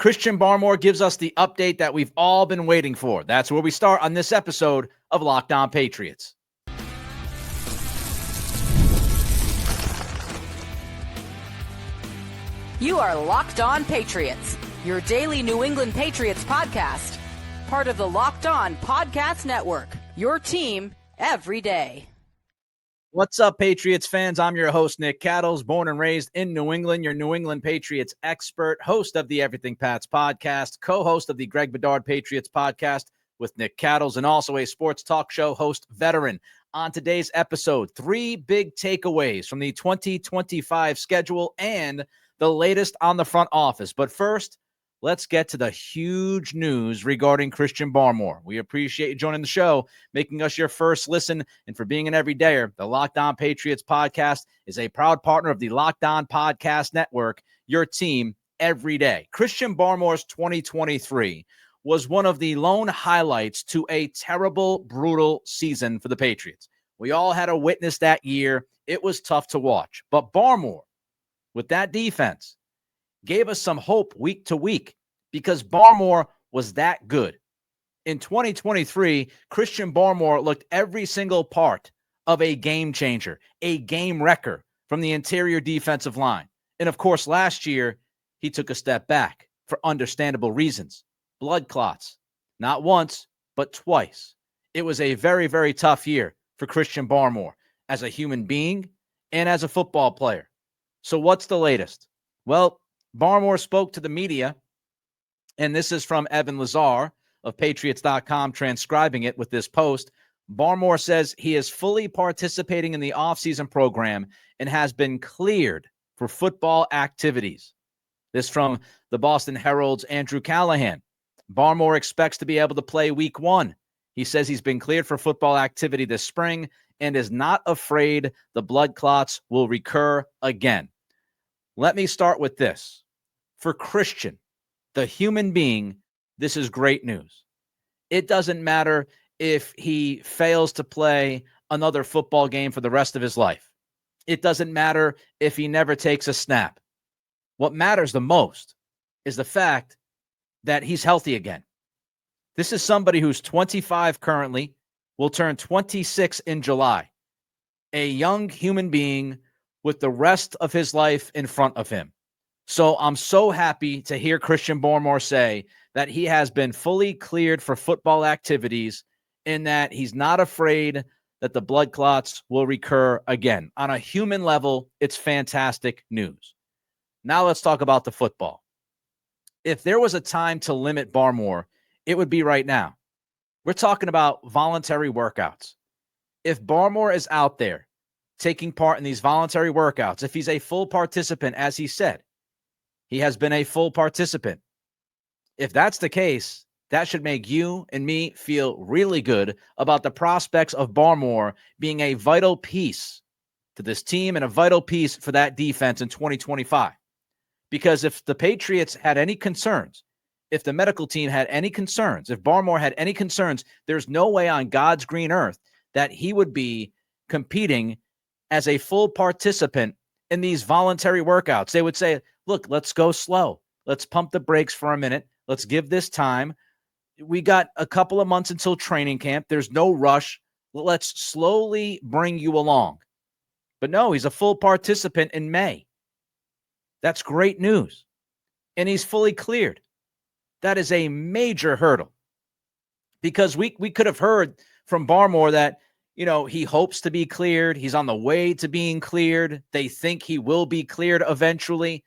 Christian Barmore gives us the update that we've all been waiting for. That's where we start on this episode of Locked On Patriots. You are Locked On Patriots, your daily New England Patriots podcast. Part of the Locked On Podcast Network, your team every day. What's up, Patriots fans? I'm your host, Nick Cattles, born and raised in New England, your New England Patriots expert, host of the Everything Pats podcast, co-host of the Greg Bedard Patriots podcast with Nick Cattles, and also a sports talk show host veteran. On today's episode, 3 big takeaways from the 2025 schedule and the latest on the front office. But first, let's get to the huge news regarding Christian Barmore. We appreciate you joining the show, making us your first listen, and for being an everydayer. The Locked On Patriots podcast is a proud partner of the Locked On Podcast Network, your team every day. Christian Barmore's 2023 was one of the lone highlights to a terrible, brutal season for the Patriots. We all had to witness that year. It was tough to watch. But Barmore, with that defense, gave us some hope week to week because Barmore was that good. In 2023, Christian Barmore looked every single part of a game changer, a game wrecker from the interior defensive line. And of course, last year, he took a step back for understandable reasons. Blood clots, not once, but twice. It was a very, very tough year for Christian Barmore as a human being and as a football player. So what's the latest? Well, Barmore spoke to the media, and this is from Evan Lazar of Patriots.com transcribing it with this post. Barmore says he is fully participating in the offseason program and has been cleared for football activities. This from the Boston Herald's Andrew Callahan. Barmore expects to be able to play week 1. He says he's been cleared for football activity this spring and is not afraid the blood clots will recur again. Let me start with this. For Christian, the human being, this is great news. It doesn't matter if he fails to play another football game for the rest of his life. It doesn't matter if he never takes a snap. What matters the most is the fact that he's healthy again. This is somebody who's 25 currently, will turn 26 in July. A young human being with the rest of his life in front of him. So I'm so happy to hear Christian Barmore say that he has been fully cleared for football activities and that he's not afraid that the blood clots will recur again. On a human level, it's fantastic news. Now let's talk about the football. If there was a time to limit Barmore, it would be right now. We're talking about voluntary workouts. If Barmore is out there taking part in these voluntary workouts, if he's a full participant, as he said, he has been a full participant. If that's the case, that should make you and me feel really good about the prospects of Barmore being a vital piece to this team and a vital piece for that defense in 2025. Because if the Patriots had any concerns, if the medical team had any concerns, if Barmore had any concerns, there's no way on God's green earth that he would be competing as a full participant in these voluntary workouts. They would say, look, let's go slow. Let's pump the brakes for a minute. Let's give this time. We got a couple of months until training camp. There's no rush. Let's slowly bring you along. But no, he's a full participant in May. That's great news. And he's fully cleared. That is a major hurdle. Because we could have heard from Barmore that, he hopes to be cleared. He's on the way to being cleared. They think he will be cleared eventually.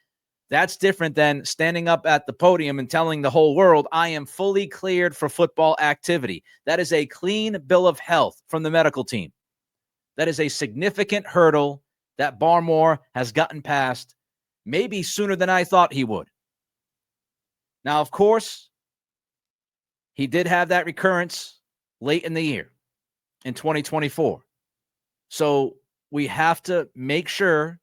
That's different than standing up at the podium and telling the whole world, I am fully cleared for football activity. That is a clean bill of health from the medical team. That is a significant hurdle that Barmore has gotten past, maybe sooner than I thought he would. Now, of course, he did have that recurrence late in the year in 2024. So we have to make sure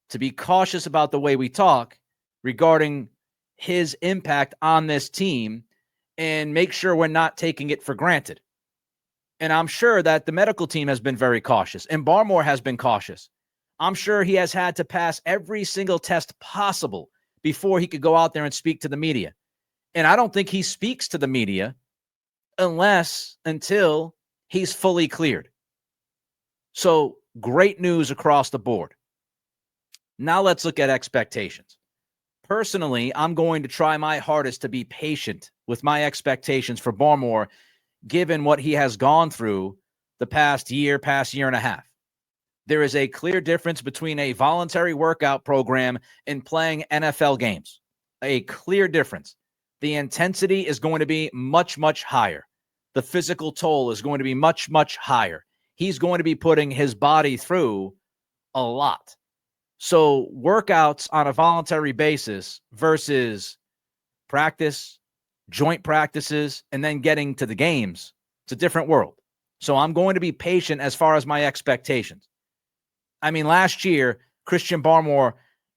to be cautious about the way we talk regarding his impact on this team and make sure we're not taking it for granted. And I'm sure that the medical team has been very cautious and Barmore has been cautious. I'm sure he has had to pass every single test possible before he could go out there and speak to the media. And I don't think he speaks to the media until he's fully cleared. So great news across the board. Now let's look at expectations. Personally, I'm going to try my hardest to be patient with my expectations for Barmore, given what he has gone through the past year and a half. There is a clear difference between a voluntary workout program and playing NFL games. A clear difference. The intensity is going to be much, much higher. The physical toll is going to be much, much higher. He's going to be putting his body through a lot. So workouts on a voluntary basis versus practice, joint practices, and then getting to the games, it's a different world. So I'm going to be patient as far as my expectations. I mean, last year, Christian Barmore,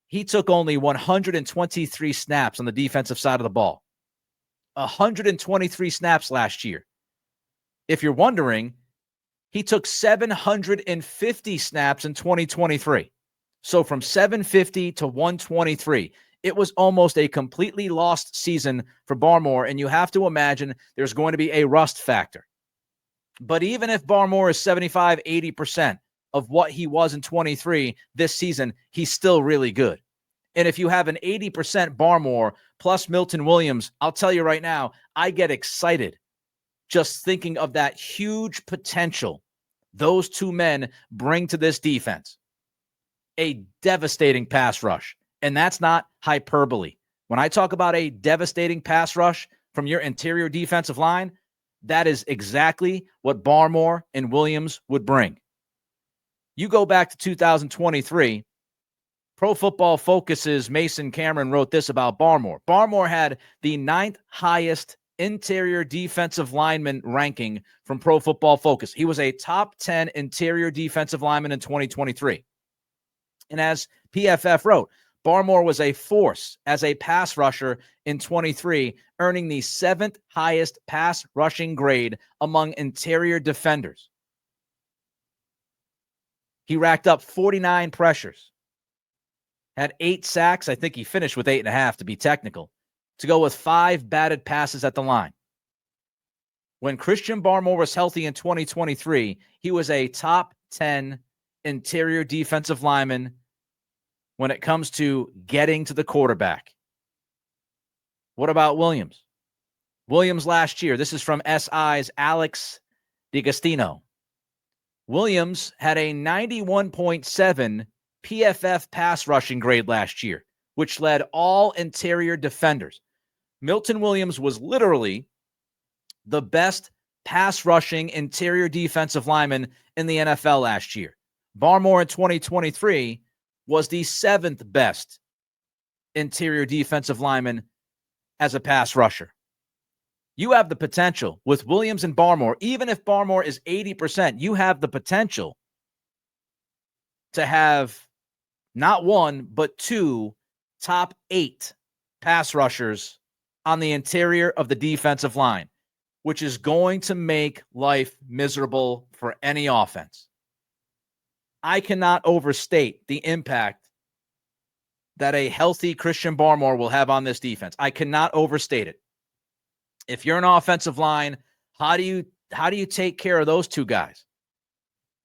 he took only 123 snaps on the defensive side of the ball. 123 snaps last year. If you're wondering, he took 750 snaps in 2023. So from 750 to 123, it was almost a completely lost season for Barmore, and you have to imagine there's going to be a rust factor. But even if Barmore is 75, 80% of what he was in 23 this season, he's still really good. And if you have an 80% Barmore plus Milton Williams, I'll tell you right now, I get excited just thinking of that huge potential those two men bring to this defense. A devastating pass rush. And that's not hyperbole. When I talk about a devastating pass rush from your interior defensive line, that is exactly what Barmore and Williams would bring. You go back to 2023, Pro Football Focus's Mason Cameron wrote this about Barmore. Barmore had the 9th highest interior defensive lineman ranking from Pro Football Focus. He was a top 10 interior defensive lineman in 2023. And as PFF wrote, Barmore was a force as a pass rusher in 23, earning the 7th highest pass rushing grade among interior defenders. He racked up 49 pressures, had 8 sacks. I think he finished with 8.5 to be technical, to go with 5 batted passes at the line. When Christian Barmore was healthy in 2023, he was a top 10 interior defensive lineman when it comes to getting to the quarterback. What about Williams? Williams last year, this is from SI's Alex DiGastino. Williams had a 91.7 PFF pass rushing grade last year, which led all interior defenders. Milton Williams was literally the best pass rushing interior defensive lineman in the NFL last year. Barmore in 2023 was the 7th best interior defensive lineman as a pass rusher. You have the potential with Williams and Barmore, even if Barmore is 80%, you have the potential to have not one, but 2 top 8 pass rushers on the interior of the defensive line, which is going to make life miserable for any offense. I cannot overstate the impact that a healthy Christian Barmore will have on this defense. I cannot overstate it. If you're an offensive line, how do you take care of those 2 guys?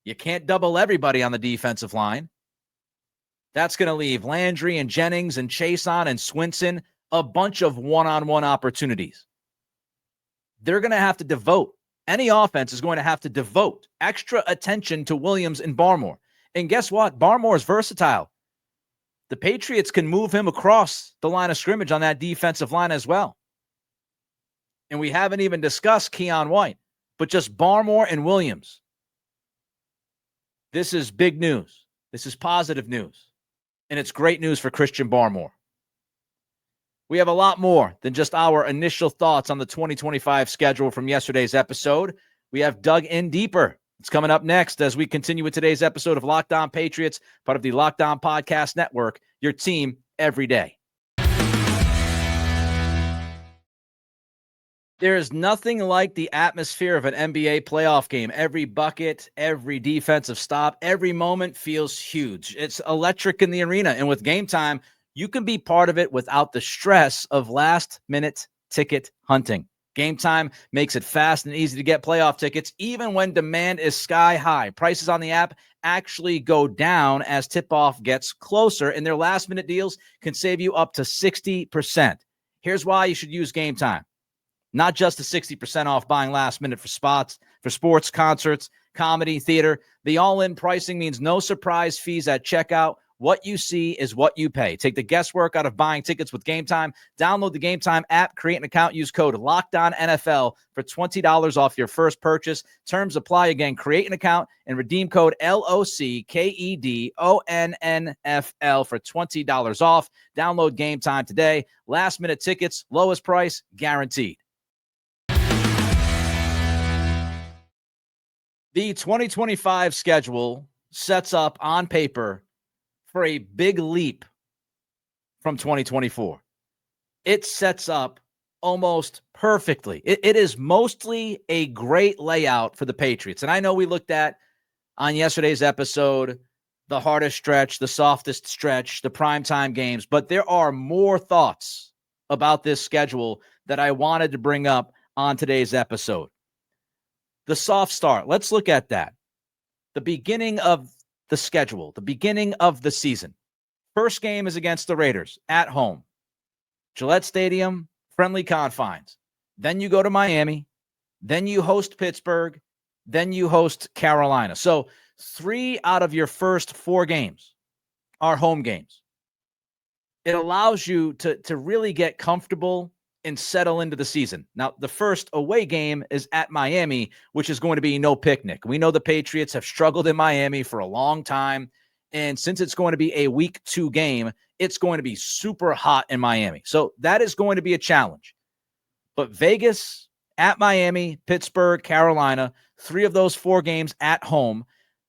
You can't double everybody on the defensive line. That's going to leave Landry and Jennings and Chason and Swinson a bunch of one-on-one opportunities. They're going to have to devote, any offense is going to have to devote extra attention to Williams and Barmore. And guess what? Barmore is versatile. The Patriots can move him across the line of scrimmage on that defensive line as well. And we haven't even discussed Keon White, but just Barmore and Williams. This is big news. This is positive news. And it's great news for Christian Barmore. We have a lot more than just our initial thoughts on the 2025 schedule from yesterday's episode. We have dug in deeper. It's coming up next as we continue with today's episode of Locked On Patriots, part of the Locked On Podcast Network, your team every day. There is nothing like the atmosphere of an NBA playoff game. Every bucket, every defensive stop, every moment feels huge. It's electric in the arena. And with Gametime, you can be part of it without the stress of last-minute ticket hunting. Gametime makes it fast and easy to get playoff tickets, even when demand is sky high. Prices on the app actually go down as tip-off gets closer, and their last-minute deals can save you up to 60%. Here's why you should use Gametime. Not just the 60% off buying last minute for sports, concerts, comedy, theater. The all-in pricing means no surprise fees at checkout. What you see is what you pay. Take the guesswork out of buying tickets with Gametime. Download the Gametime app, create an account, use code LOCKEDONNFL for $20 off your first purchase. Terms apply. Again, create an account and redeem code LOCKEDONNFL for $20 off. Download Gametime today. Last minute tickets, lowest price, guaranteed. The 2025 schedule sets up on paper for a big leap from 2024. It sets up almost perfectly. It is mostly a great layout for the Patriots. And I know we looked at on yesterday's episode the hardest stretch, the softest stretch, the primetime games, but there are more thoughts about this schedule that I wanted to bring up on today's episode. The soft start, let's look at that. The beginning of the schedule, the beginning of the season. First game is against the Raiders at home. Gillette Stadium, friendly confines. Then you go to Miami. Then you host Pittsburgh. Then you host Carolina. So 3 out of your first 4 games are home games. It allows you to really get comfortable and settle into the season. Now, the first away game is at Miami, which is going to be no picnic. We know the Patriots have struggled in Miami for a long time, and since it's going to be a week 2 game, it's going to be super hot in Miami. So that is going to be a challenge. But Vegas, at Miami, Pittsburgh, Carolina, 3 of those 4 games at home.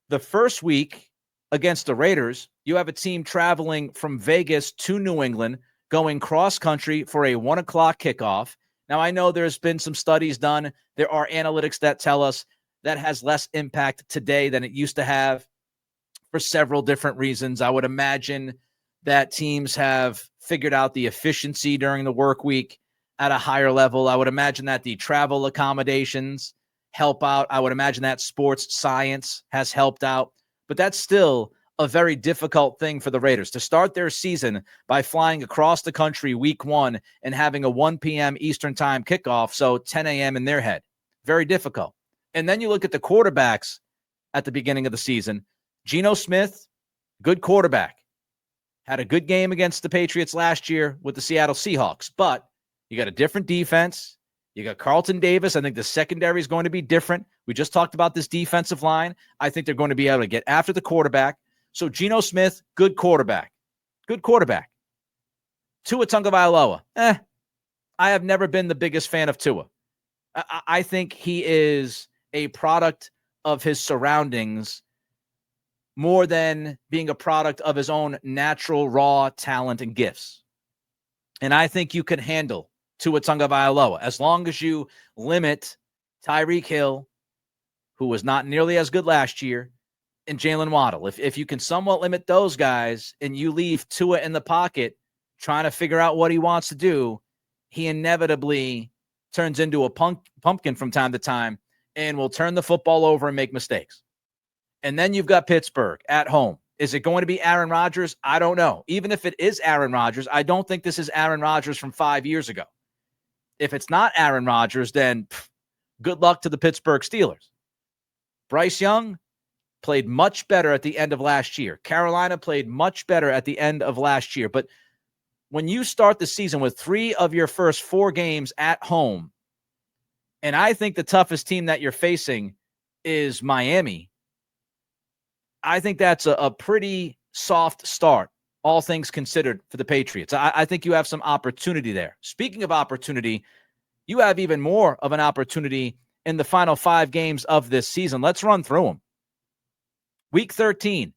The first week against the Raiders, you have a team traveling from Vegas to New England, going cross-country for a 1 o'clock kickoff. Now, I know there's been some studies done. There are analytics that tell us that has less impact today than it used to have for several different reasons. I would imagine that teams have figured out the efficiency during the work week at a higher level. I would imagine that the travel accommodations help out. I would imagine that sports science has helped out. But that's still a very difficult thing for the Raiders to start their season by flying across the country week 1 and having a 1 p.m. Eastern time kickoff, so 10 a.m. in their head. Very difficult. And then you look at the quarterbacks at the beginning of the season. Geno Smith, good quarterback. Had a good game against the Patriots last year with the Seattle Seahawks, but you got a different defense. You got Carlton Davis. I think the secondary is going to be different. We just talked about this defensive line. I think they're going to be able to get after the quarterback. So Geno Smith, good quarterback. Good quarterback. Tua Tagovailoa. I have never been the biggest fan of Tua. I think he is a product of his surroundings more than being a product of his own natural, raw talent and gifts. And I think you can handle Tua Tagovailoa as long as you limit Tyreek Hill, who was not nearly as good last year, and Jalen Waddle. If you can somewhat limit those guys and you leave Tua in the pocket trying to figure out what he wants to do, he inevitably turns into a pumpkin from time to time and will turn the football over and make mistakes. And then you've got Pittsburgh at home. Is it going to be Aaron Rodgers? I don't know. Even if it is Aaron Rodgers, I don't think this is Aaron Rodgers from 5 years ago. If it's not Aaron Rodgers, then good luck to the Pittsburgh Steelers. Bryce Young played much better at the end of last year. Carolina played much better at the end of last year. But when you start the season with 3 of your first 4 games at home, and I think the toughest team that you're facing is Miami, I think that's a pretty soft start, all things considered, for the Patriots. I think you have some opportunity there. Speaking of opportunity, you have even more of an opportunity in the final 5 games of this season. Let's run through them. Week 13,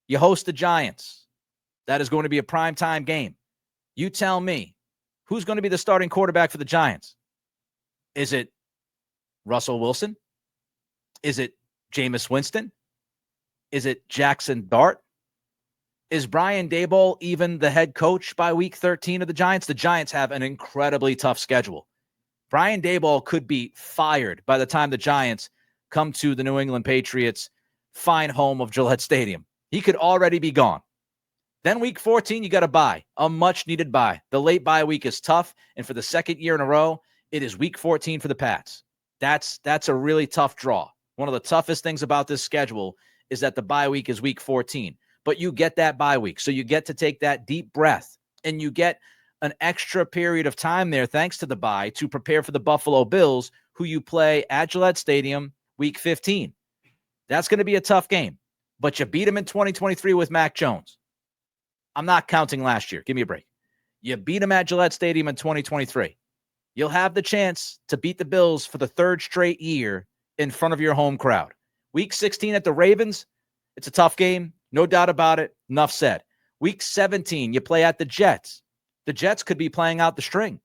you host the Giants. That is going to be a primetime game. You tell me, who's going to be the starting quarterback for the Giants? Is it Russell Wilson? Is it Jameis Winston? Is it Jackson Dart? Is Brian Daboll even the head coach by week 13 of the Giants? The Giants have an incredibly tough schedule. Brian Daboll could be fired by the time the Giants come to the New England Patriots' fine home of Gillette Stadium. He could already be gone. Then week 14, you got a bye, a much-needed bye. The late bye week is tough, and for the second year in a row, it is week 14 for the Pats. That's a really tough draw. One of the toughest things about this schedule is that the bye week is week 14. But you get that bye week, so you get to take that deep breath, and you get an extra period of time there, thanks to the bye, to prepare for the Buffalo Bills, who you play at Gillette Stadium week 15. That's going to be a tough game, but you beat them in 2023 with Mac Jones. I'm not counting last year. Give me a break. You beat them at Gillette Stadium in 2023. You'll have the chance to beat the Bills for the third straight year in front of your home crowd. Week 16 at the Ravens, it's a tough game. No doubt about it. Enough said. Week 17, you play at the Jets. The Jets could be playing out the string.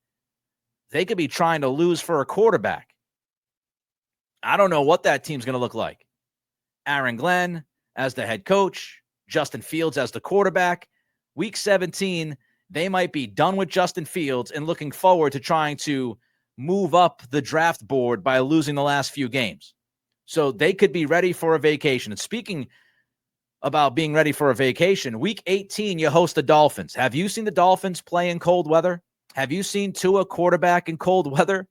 They could be trying to lose for a quarterback. I don't know what that team's going to look like. Aaron Glenn as the head coach, Justin Fields as the quarterback. Week 17, they might be done with Justin Fields and looking forward to trying to move up the draft board by losing the last few games. So they could be ready for a vacation. And speaking about being ready for a vacation, week 18, you host the Dolphins. Have you seen the Dolphins play in cold weather? Have you seen Tua quarterback in cold weather?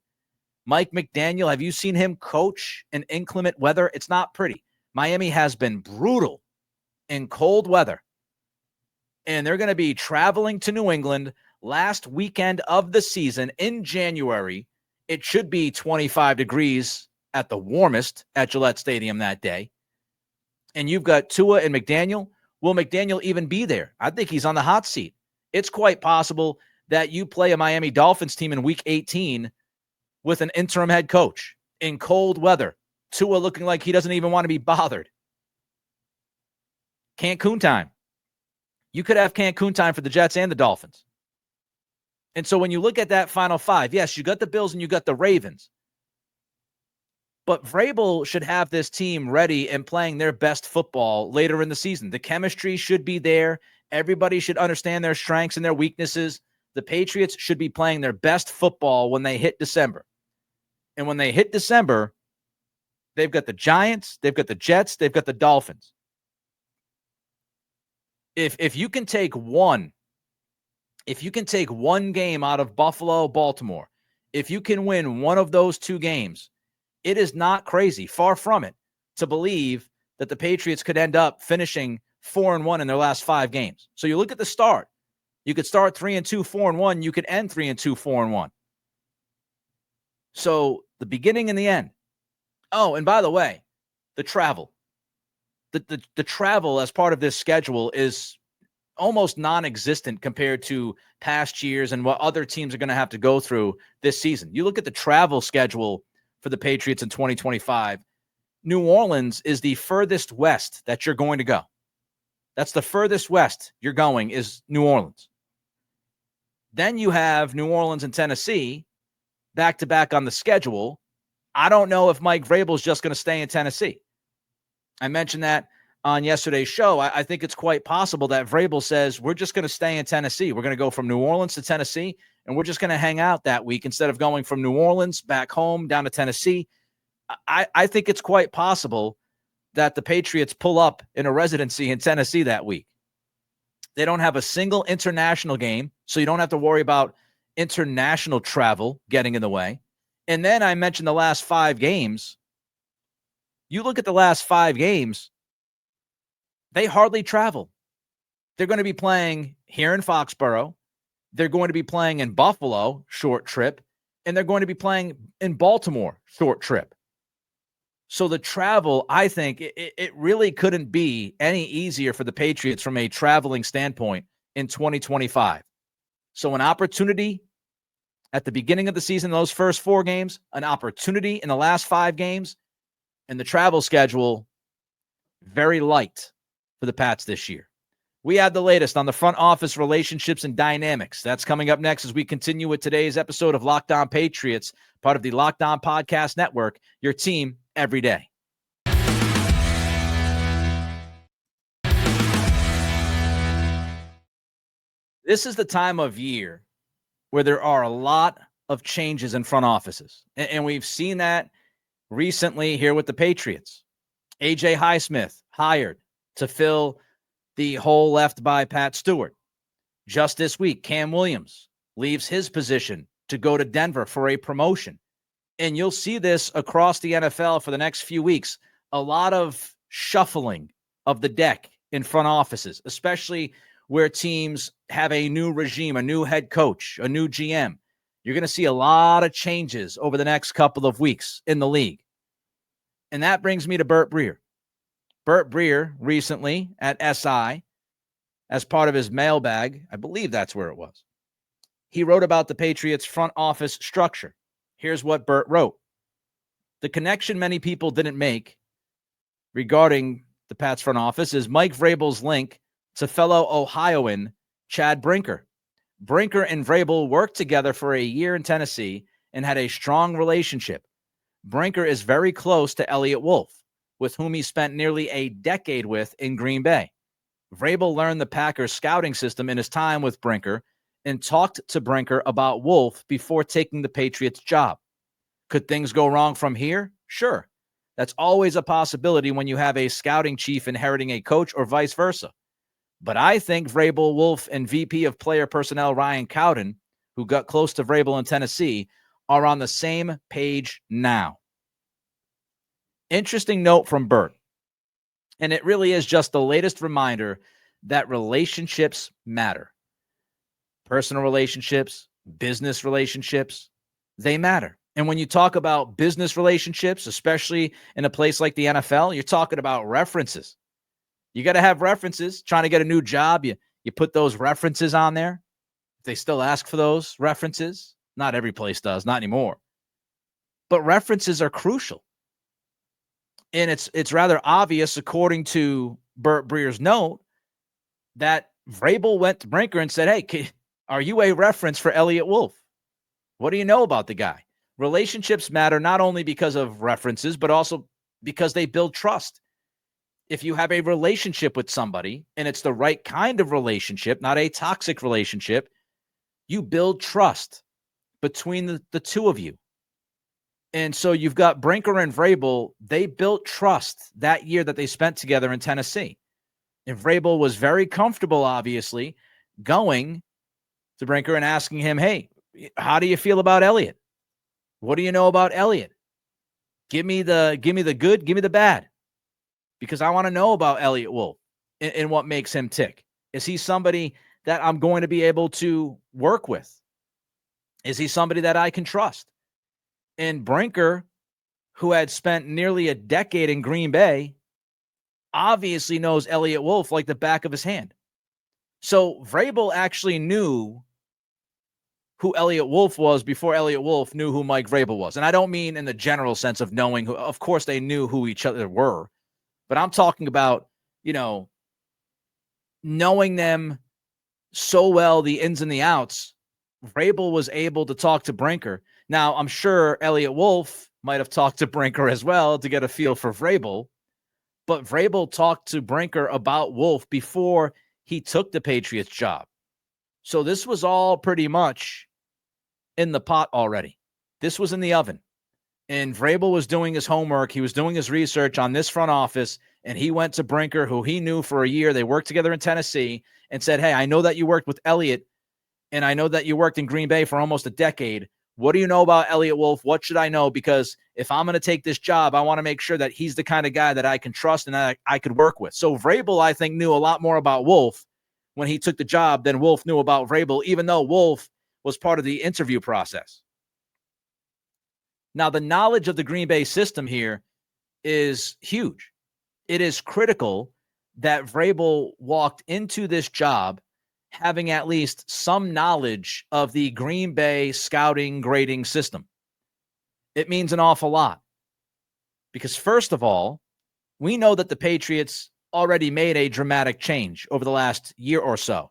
Mike McDaniel, have you seen him coach in inclement weather? It's not pretty. Miami has been brutal in cold weather. And they're going to be traveling to New England last weekend of the season in January. It should be 25 degrees at the warmest at Gillette Stadium that day. And you've got Tua and McDaniel. Will McDaniel even be there? I think he's on the hot seat. It's quite possible that you play a Miami Dolphins team in week 18 with an interim head coach in cold weather. Tua looking like he doesn't even want to be bothered. Cancun time. You could have Cancun time for the Jets and the Dolphins. And so when you look at that final five, yes, you got the Bills and you got the Ravens. But Vrabel should have this team ready and playing their best football later in the season. The chemistry should be there. Everybody should understand their strengths and their weaknesses. The Patriots should be playing their best football when they hit December. And when they hit December, they've got the Giants, they've got the Jets, they've got the Dolphins. If you can take one game out of Buffalo, Baltimore, if you can win one of those two games, it is not crazy, far from it, to believe that the Patriots could end up finishing 4-1 in their last 5 games. So you look at the start. You could start 3-2, 4-1. You could end 3-2, 4-1. So the beginning and the end. Oh, and by the way, the travel. The travel as part of this schedule is almost non-existent compared to past years and what other teams are going to have to go through this season. You look at the travel schedule for the Patriots in 2025, New Orleans is the furthest west that you're going to go. That's the furthest west you're going is New Orleans. Then you have New Orleans and Tennessee back-to-back on the schedule. I don't know if Mike Vrabel is just going to stay in Tennessee. I mentioned that on yesterday's show. I think it's quite possible that Vrabel says, we're just going to stay in Tennessee. We're going to go from New Orleans to Tennessee, and we're just going to hang out that week instead of going from New Orleans back home down to Tennessee. I think it's quite possible that the Patriots pull up in a residency in Tennessee that week. They don't have a single international game, so you don't have to worry about international travel getting in the way. And then I mentioned the last 5 games. You look at the last 5 games, they hardly travel. They're going to be playing here in Foxborough. They're going to be playing in Buffalo, short trip. And they're going to be playing in Baltimore, short trip. So the travel, I think, it really couldn't be any easier for the Patriots from a traveling standpoint in 2025. So an opportunity at the beginning of the season, those first 4 games, an opportunity in the last 5 games, and the travel schedule, very light for the Pats this year. We have the latest on the front office relationships and dynamics. That's coming up next as we continue with today's episode of Locked On Patriots, part of the Locked On Podcast Network, your team every day. This is the time of year where there are a lot of changes in front offices. And we've seen that recently here with the Patriots. A.J. Highsmith hired to fill the hole left by Pat Stewart. Just this week, Cam Williams leaves his position to go to Denver for a promotion. And you'll see this across the NFL for the next few weeks. A lot of shuffling of the deck in front offices, especially where teams have a new regime, a new head coach, a new GM. You're going to see a lot of changes over the next couple of weeks in the league. And that brings me to Burt Breer. Burt Breer recently at SI, as part of his mailbag, I believe that's where it was, he wrote about the Patriots' front office structure. Here's what Burt wrote. The connection many people didn't make regarding the Pats front office is Mike Vrabel's link to fellow Ohioan Chad Brinker. Brinker and Vrabel worked together for a year in Tennessee and had a strong relationship. Brinker is very close to Elliot Wolf, with whom he spent nearly a decade with in Green Bay. Vrabel learned the Packers scouting system in his time with Brinker and talked to Brinker about Wolf before taking the Patriots job. Could things go wrong from here? Sure. That's always a possibility when you have a scouting chief inheriting a coach or vice versa. But I think Vrabel, Wolf, and VP of Player Personnel Ryan Cowden, who got close to Vrabel in Tennessee, are on the same page now. Interesting note from Burt. And it really is just the latest reminder that relationships matter. Personal relationships, business relationships, they matter. And when you talk about business relationships, especially in a place like the NFL, you're talking about references. You got to have references. Trying to get a new job, you put those references on there. They still ask for those references. Not every place does, not anymore. But references are crucial. And it's rather obvious, according to Burt Breer's note, that Vrabel went to Brinker and said, hey, are you a reference for Elliot Wolf? What do you know about the guy? Relationships matter not only because of references, but also because they build trust. If you have a relationship with somebody and it's the right kind of relationship, not a toxic relationship, you build trust between the two of you. And so you've got Brinker and Vrabel. They built trust that year that they spent together in Tennessee. And Vrabel was very comfortable, obviously, going to Brinker and asking him, hey, how do you feel about Elliot? What do you know about Elliot? Give me the good, give me the bad. Because I want to know about Elliot Wolf and what makes him tick. Is he somebody that I'm going to be able to work with? Is he somebody that I can trust? And Brinker, who had spent nearly a decade in Green Bay, obviously knows Elliot Wolf like the back of his hand. So Vrabel actually knew who Elliot Wolf was before Elliot Wolf knew who Mike Vrabel was. And I don't mean in the general sense of knowing who. Of course, they knew who each other were. But I'm talking about, knowing them so well, the ins and the outs. Vrabel was able to talk to Brinker. Now, I'm sure Elliot Wolf might have talked to Brinker as well to get a feel for Vrabel. But Vrabel talked to Brinker about Wolf before he took the Patriots job. So this was all pretty much in the pot already. This was in the oven. And Vrabel was doing his homework. He was doing his research on this front office. And he went to Brinker, who he knew for a year. They worked together in Tennessee, and said, hey, I know that you worked with Elliot, and I know that you worked in Green Bay for almost a decade. What do you know about Elliot Wolf? What should I know? Because if I'm going to take this job, I want to make sure that he's the kind of guy that I can trust and that I could work with. So Vrabel, I think, knew a lot more about Wolf when he took the job than Wolf knew about Vrabel, even though Wolf was part of the interview process. Now, the knowledge of the Green Bay system here is huge. It is critical that Vrabel walked into this job having at least some knowledge of the Green Bay scouting grading system. It means an awful lot. Because first of all, we know that the Patriots already made a dramatic change over the last year or so.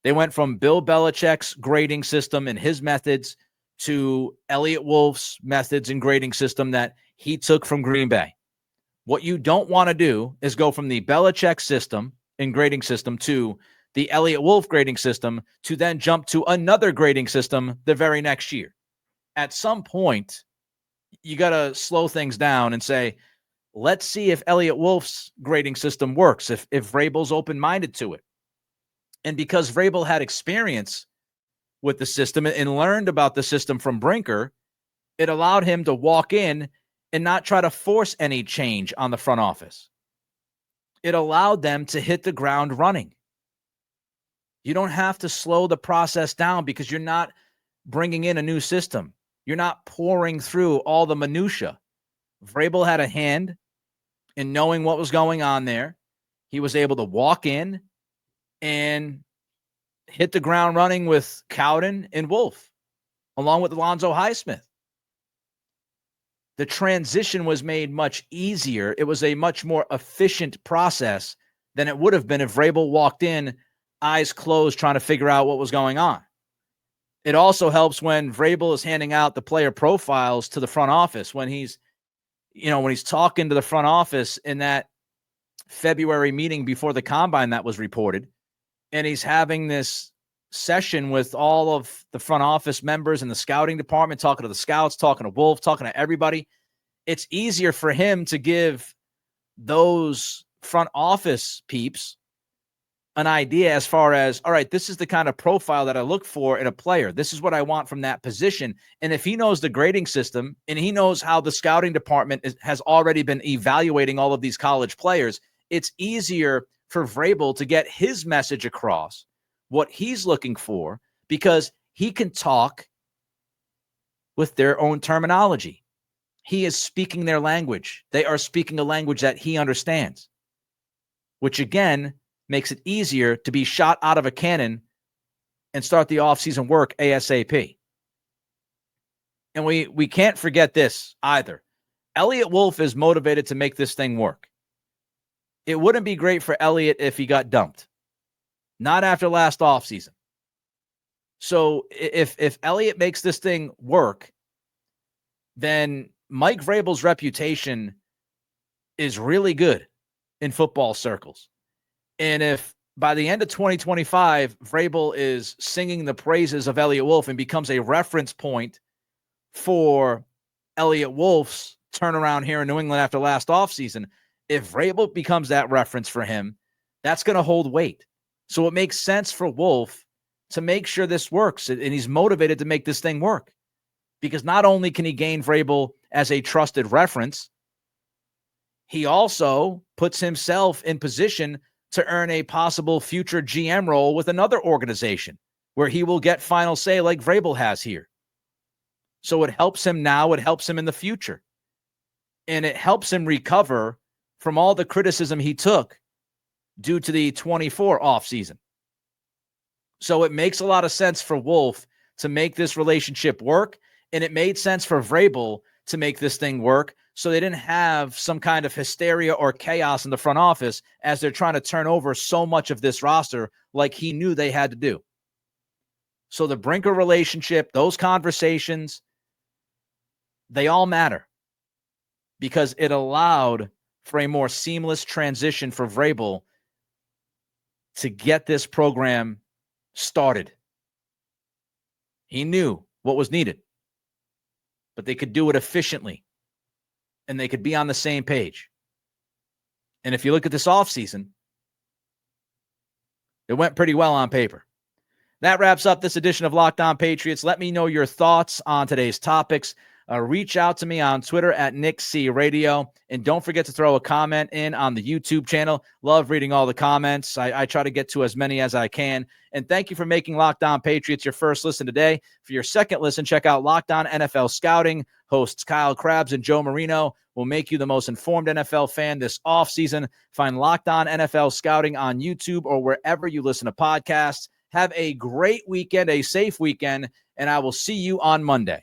They went from Bill Belichick's grading system and his methods to Elliot Wolf's methods and grading system that he took from Green Bay. What you don't want to do is go from the Belichick system and grading system to the Elliot Wolf grading system to then jump to another grading system the very next year. At some point, you got to slow things down and say, let's see if Elliot Wolf's grading system works, if Vrabel's open-minded to it. And because Vrabel had experience with the system and learned about the system from Brinker, it allowed him to walk in and not try to force any change on the front office. It allowed them to hit the ground running. You don't have to slow the process down because you're not bringing in a new system. You're not pouring through all the minutia. Vrabel had a hand in knowing what was going on there. He was able to walk in and hit the ground running with Cowden and Wolf, along with Alonzo Highsmith. The transition was made much easier. It was a much more efficient process than it would have been if Vrabel walked in, eyes closed, trying to figure out what was going on. It also helps when Vrabel is handing out the player profiles to the front office, when he's talking to the front office in that February meeting before the combine that was reported, and he's having this session with all of the front office members in the scouting department, talking to the scouts, talking to Wolf, talking to everybody. It's easier for him to give those front office peeps an idea as far as, all right, this is the kind of profile that I look for in a player. This is what I want from that position. And if he knows the grading system and he knows how the scouting department has already been evaluating all of these college players, it's easier for Vrabel to get his message across, what he's looking for, because he can talk with their own terminology. He is speaking their language. They are speaking a language that he understands, which again makes it easier to be shot out of a cannon and start the offseason work ASAP. And we can't forget this either. Elliot Wolf is motivated to make this thing work. It wouldn't be great for Elliot if he got dumped. Not after last offseason. So if Elliot makes this thing work, then Mike Vrabel's reputation is really good in football circles. And if by the end of 2025, Vrabel is singing the praises of Elliot Wolf and becomes a reference point for Elliot Wolf's turnaround here in New England after last offseason, if Vrabel becomes that reference for him, that's going to hold weight. So it makes sense for Wolf to make sure this works, and he's motivated to make this thing work. Because not only can he gain Vrabel as a trusted reference, he also puts himself in position to earn a possible future GM role with another organization where he will get final say like Vrabel has here. So it helps him now, it helps him in the future. And it helps him recover from all the criticism he took due to the 24 offseason. So it makes a lot of sense for Wolf to make this relationship work, and it made sense for Vrabel to make this thing work so they didn't have some kind of hysteria or chaos in the front office as they're trying to turn over so much of this roster like he knew they had to do. So the Brinker relationship, those conversations, they all matter because it allowed for a more seamless transition for Vrabel to get this program started. He knew what was needed, but they could do it efficiently and they could be on the same page. And if you look at this offseason, it went pretty well on paper. That wraps up this edition of Locked On Patriots. Let me know your thoughts on today's topics. Reach out to me on Twitter at Nick C Radio. And don't forget to throw a comment in on the YouTube channel. Love reading all the comments. I try to get to as many as I can. And thank you for making Locked On Patriots your first listen today. For your second listen, check out Locked On NFL Scouting. Hosts Kyle Krabs and Joe Marino will make you the most informed NFL fan this offseason. Find Locked On NFL Scouting on YouTube or wherever you listen to podcasts. Have a great weekend, a safe weekend, and I will see you on Monday.